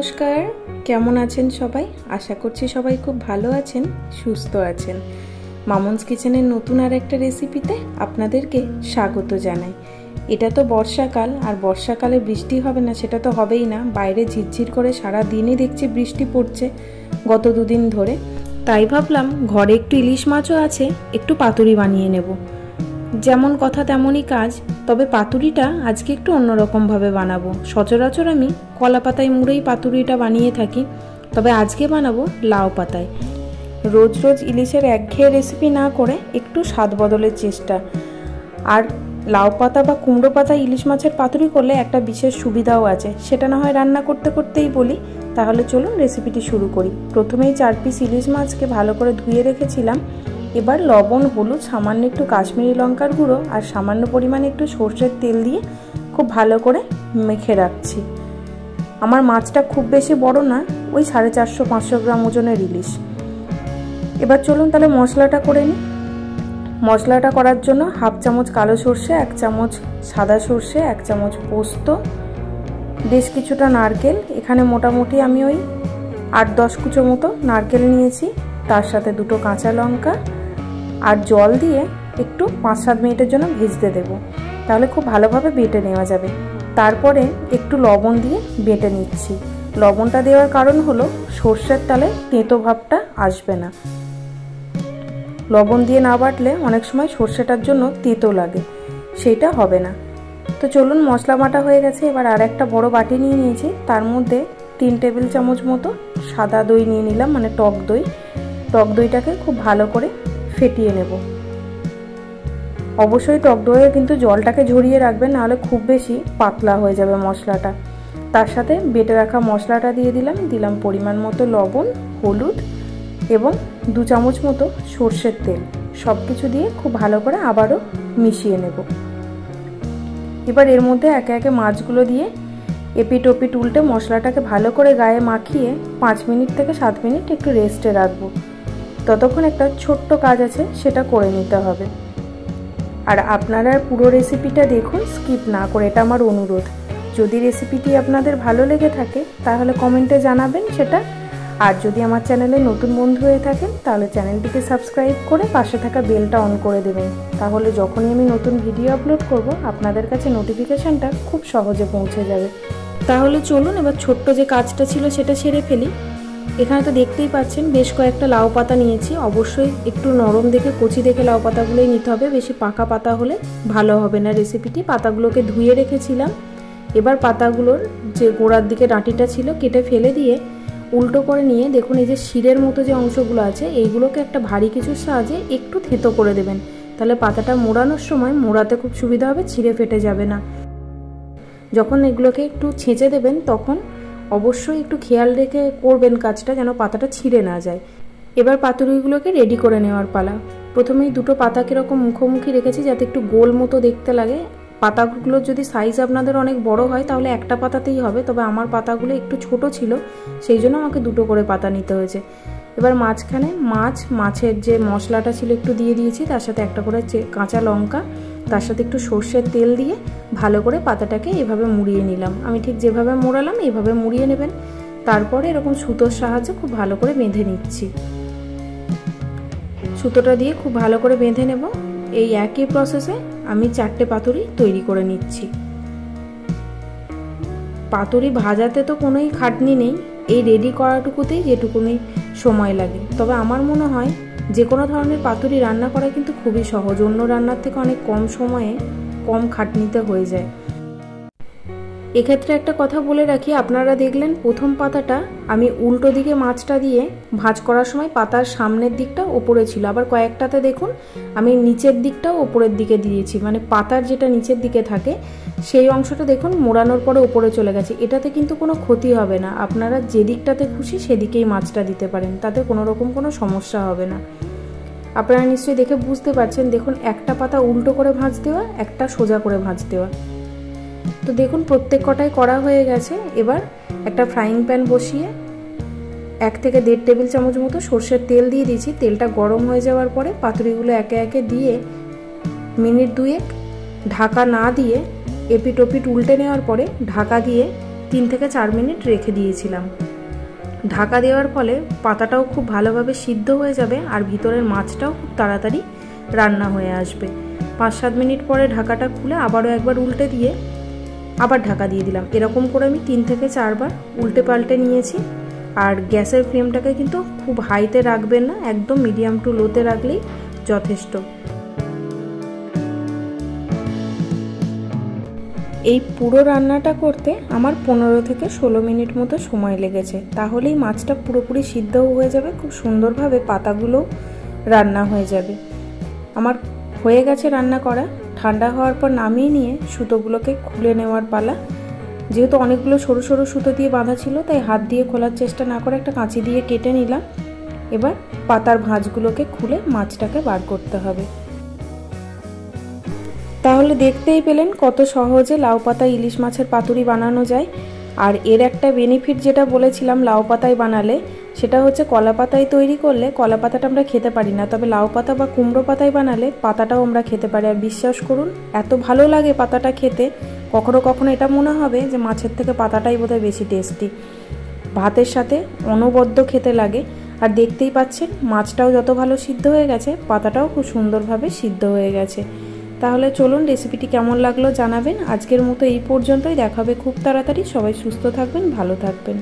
নমস্কার, কেমন আছেন সবাই? আশা করছি সবাই খুব ভালো আছেন, সুস্থ আছেন। মামনস কিচেনের নতুন আর একটা রেসিপিতে আপনাদেরকে স্বাগত জানাই। এটা তো বর্ষাকাল, আর বর্ষাকালে বৃষ্টি হবে না সেটা তো হবেই না। বাইরে ঝিরঝির করে সারা দিনই দেখছি বৃষ্টি পড়ছে গত দুদিন ধরে। তাই ভাবলাম ঘরে একটু ইলিশ মাছও আছে, একটু পাতুরি বানিয়ে নেব। যেমন কথা তেমনই কাজ, তবে পাতুরিটা আজকে একটু অন্যরকমভাবে বানাবো। সচরাচর আমি কলা পাতায় মুড়েই পাতুরিটা বানিয়ে থাকি, তবে আজকে বানাবো লাউ পাতায়। রোজ রোজ ইলিশের একঘেয়ে রেসিপি না করে একটু স্বাদ বদলের চেষ্টা। আর লাউ পাতা বা কুমড়ো পাতা ইলিশ মাছের পাতুরি করলে একটা বিশেষ সুবিধাও আছে, সেটা না হয় রান্না করতে করতেই বলি। তাহলে চলুন রেসিপিটি শুরু করি। প্রথমেই 4 পিস ইলিশ মাছকে ভালো করে ধুয়ে রেখেছিলাম। এবার লবণ, হলুদ, সামান্য একটু কাশ্মীরি লঙ্কার গুঁড়ো আর সামান্য পরিমাণে একটু সর্ষের তেল দিয়ে খুব ভালো করে মেখে রাখছি। আমার মাছটা খুব বেশি বড় না, ওই 450-500 গ্রাম ওজনের ইলিশ। এবার চলুন তাহলে মশলাটা করে নিই। মশলাটা করার জন্য 1/2 চামচ কালো সর্ষে, 1 চামচ সাদা সর্ষে, 1 চামচ পোস্ত, বেশ কিছুটা নারকেল। এখানে মোটামুটি আমি ওই 8-10 কুচো মতো নারকেল নিয়েছি। তার সাথে 2টো কাঁচা লঙ্কা আর জল দিয়ে একটু 5-7 মিনিটের জন্য ভিজতে দেব, তাহলে খুব ভালোভাবে বেটে নেওয়া যাবে। তারপরে একটু লবণ দিয়ে বেটে নিচ্ছি। লবণটা দেওয়ার কারণ হলো সর্ষের তালে তেঁতো ভাবটা আসবে না। লবণ দিয়ে না বাটলে অনেক সময় সর্ষেটার জন্য তেঁতো লাগে, সেইটা হবে না। তো চলুন, মশলা বাটা হয়ে গেছে। এবার আর একটা বড় বাটি নিয়ে নিয়েছি, তার মধ্যে 3 টেবিল চামচ মতো সাদা দই নিয়ে নিলাম, মানে টক দই। টক দইটাকে খুব ভালো করে ফেটিয়ে নেব। অবশ্যই টক দইয়ে কিন্তু জলটাকে ঝরিয়ে রাখবেন, নাহলে খুব বেশি পাতলা হয়ে যাবে মশলাটা। তার সাথে বেটে রাখা মশলাটা দিয়ে দিলাম পরিমাণ মতো লবণ, হলুদ এবং 2 চামচ মতো সর্ষের তেল। সব কিছু দিয়ে খুব ভালো করে আবারও মিশিয়ে নেব। এবার এর মধ্যে একে একে মাছগুলো দিয়ে এপিট ওপিট উল্টে মশলাটাকে ভালো করে গায়ে মাখিয়ে 5 মিনিট থেকে 7 মিনিট একটু রেস্টে রাখবো। ততক্ষণ একটা ছোট্ট কাজ আছে, সেটা করে নিতে হবে। আর আপনারা পুরো রেসিপিটা দেখুন, স্কিপ না করে, এটা আমার অনুরোধ। যদি রেসিপিটি আপনাদের ভালো লেগে থাকে তাহলে কমেন্টে জানাবেন সেটা। আর যদি আমার চ্যানেলে নতুন বন্ধু হয়ে থাকেন তাহলে চ্যানেলটিকে সাবস্ক্রাইব করে পাশে থাকা বেলটা অন করে দেবেন, তাহলে যখনই আমি নতুন ভিডিও আপলোড করব আপনাদের কাছে নোটিফিকেশানটা খুব সহজে পৌঁছে যাবে। তাহলে চলুন এবার ছোট্ট যে কাজটা ছিল সেটা সেরে ফেলি। এখানে তো দেখতেই পাচ্ছেন বেশ কয়েকটা লাউ পাতা নিয়েছি। অবশ্যই একটু নরম দেখে, কচি দেখে লাউ পাতাগুলোই নিতে হবে, বেশি পাকা পাতা হলে ভালো হবে না রেসিপিটি। পাতাগুলোকে ধুয়ে রেখেছিলাম। এবার পাতাগুলোর যে গোড়ার দিকে ডাঁটিটা ছিল কেটে ফেলে দিয়ে উল্টো করে নিয়ে দেখুন এই যে শিরের মতো যে অংশগুলো আছে এইগুলোকে একটা ভারী কিছুর সাহায্যে একটু থেঁতো করে দেবেন, তাহলে পাতাটা মোড়ানোর সময় মোড়াতে খুব সুবিধা হবে, ছিঁড়ে ফেটে যাবে না। যখন এগুলোকে একটু ছেঁচে দেবেন তখন অবশ্যই একটু খেয়াল রেখে করবেন কাজটা, যেন পাতাটা ছিঁড়ে না যায়। এবার পাতুরিগুলোকে রেডি করে নেওয়ার পালা। প্রথমেই 2টো পাতা কীরকম মুখোমুখি রেখেছি যাতে একটু গোল মতো দেখতে লাগে। পাতাগুলোর যদি সাইজ আপনাদের অনেক বড় হয় তাহলে একটা পাতাতেই হবে, তবে আমার পাতাগুলো একটু ছোট ছিল, সেই জন্য আমাকে 2টো করে পাতা নিতে হয়েছে। এবার মাঝখানে মাছের যে মশলাটা ছিল একটু দিয়ে দিয়েছি, তার সাথে একটা করে কাঁচা লঙ্কা, তার সাথে একটু সর্ষের তেল দিয়ে ভালো করে পাতাটাকে এভাবে মুড়িয়ে নিলাম। আমি ঠিক যেভাবে মোড়ালাম এইভাবে মুড়িয়ে নেবেন। তারপরে এরকম সুতোর সাহায্যে খুব ভালো করে বেঁধে নিচ্ছি। সুতোটা দিয়ে খুব ভালো করে বেঁধে নেব। এই একই প্রসেসে আমি 4টে পাতুরি তৈরি করে নিচ্ছি। পাতুরি ভাজাতে তো কোনোই খাটনি নেই, এই রেডি করাটুকুতেই যেটুকুনি সময় লাগে। তবে আমার মনে হয় যে কোনো ধরনের পাতুরি রান্না করা কিন্তু খুবই সহজ, অন্য রান্নার থেকে অনেক কম সময়ে কম খাটনিতে হয়ে যায়। এক্ষেত্রে একটা কথা বলে রাখি, আপনারা দেখলেন প্রথম পাতাটা আমি উল্টো দিকে মাছটা দিয়ে ভাঁজ করার সময় পাতার সামনের দিকটা ওপরে ছিল, আবার কয়েকটাতে দেখুন আমি নিচের দিকটাও ওপরের দিকে দিয়েছি, মানে পাতার যেটা নিচের দিকে থাকে সেই অংশটা দেখুন মোড়ানোর পরে ওপরে চলে গেছে। এটাতে কিন্তু কোনো ক্ষতি হবে না, আপনারা যে দিকটাতে খুশি সেদিকেই মাছটা দিতে পারেন, তাতে কোনো রকম কোনো সমস্যা হবে না। আপনারা নিশ্চয়ই দেখে বুঝতে পারছেন, দেখুন একটা পাতা উল্টো করে ভাঁজ দেওয়া, একটা সোজা করে ভাঁজ দেওয়া। তো দেখুন প্রত্যেক কটাই করা হয়ে গেছে। এবার একটা ফ্রাইং প্যান বসিয়ে 1 থেকে 1.5 টেবিল চামচ মতো সর্ষের তেল দিয়ে দিয়েছি। তেলটা গরম হয়ে যাওয়ার পরে পাতুরিগুলো একে একে দিয়ে মিনিট 2 ঢাকা না দিয়ে এপিট ওপিট উল্টে নেওয়ার পরে ঢাকা দিয়ে 3 থেকে 4 মিনিট রেখে দিয়েছিলাম। ঢাকা দেওয়ার ফলে পাতাটাও খুব ভালোভাবে সিদ্ধ হয়ে যাবে আর ভিতরের মাছটাও খুব তাড়াতাড়ি রান্না হয়ে আসবে। 5-7 মিনিট পরে ঢাকাটা খুলে আবারও একবার উল্টে দিয়ে আবার ঢাকা দিয়ে দিলাম। এরকম করে আমি 3 থেকে 4 বার উল্টে পাল্টে নিয়েছি। আর গ্যাসের ফ্লেমটাকে কিন্তু খুব হাইতে রাখবেন না, একদম মিডিয়াম টু লোতে রাখলেই যথেষ্ট। এই পুরো রান্নাটা করতে আমার 15 থেকে 16 মিনিট মতো সময় লেগেছে। তাহলেই মাছটা পুরোপুরি সিদ্ধও হয়ে যাবে, খুব সুন্দরভাবে পাতাগুলো রান্না হয়ে যাবে। আমার হয়ে গেছে রান্না করা। ঠান্ডা হওয়ার পর নামিয়ে নিয়ে সুতোগুলোকে খুলে নেওয়ার পালা। যেহেতু অনেকগুলো সরু সরু সুতো দিয়ে বাঁধা ছিল, তাই হাত দিয়ে খোলার চেষ্টা না করে একটা কাঁচি দিয়ে কেটে নিলাম। এবার পাতার ভাঁজগুলোকে খুলে মাছটাকে বার করতে হবে। তাহলে দেখতেই পেলেন কত সহজে লাউ পাতা ইলিশ মাছের পাতুরি বানানো যায়। আর এর একটা বেনিফিট যেটা বলেছিলাম লাউ পাতায় বানালে, সেটা হচ্ছে কলা পাতায় তৈরি করলে কলা পাতাটা আমরা খেতে পারি না, তবে লাউ পাতা বা কুমড়ো পাতায় বানালে পাতাটাও আমরা খেতে পারি। আর বিশ্বাস করুন এত ভালো লাগে পাতাটা খেতে, কখনো কখনো এটা মনে হবে যে মাছের থেকে পাতাটাই বোধহয় বেশি টেস্টি। ভাতের সাথে অনবদ্য খেতে লাগে। আর দেখতেই পাচ্ছেন মাছটাও যত ভালো সিদ্ধ হয়ে গেছে, পাতাটাও খুব সুন্দরভাবে সিদ্ধ হয়ে গেছে। তাহলে চলুন রেসিপিটি কেমন লাগলো জানাবেন। আজকের মতো এই পর্যন্তই, দেখা হবে খুব তাড়াতাড়ি। সবাই সুস্থ থাকবেন, ভালো থাকবেন।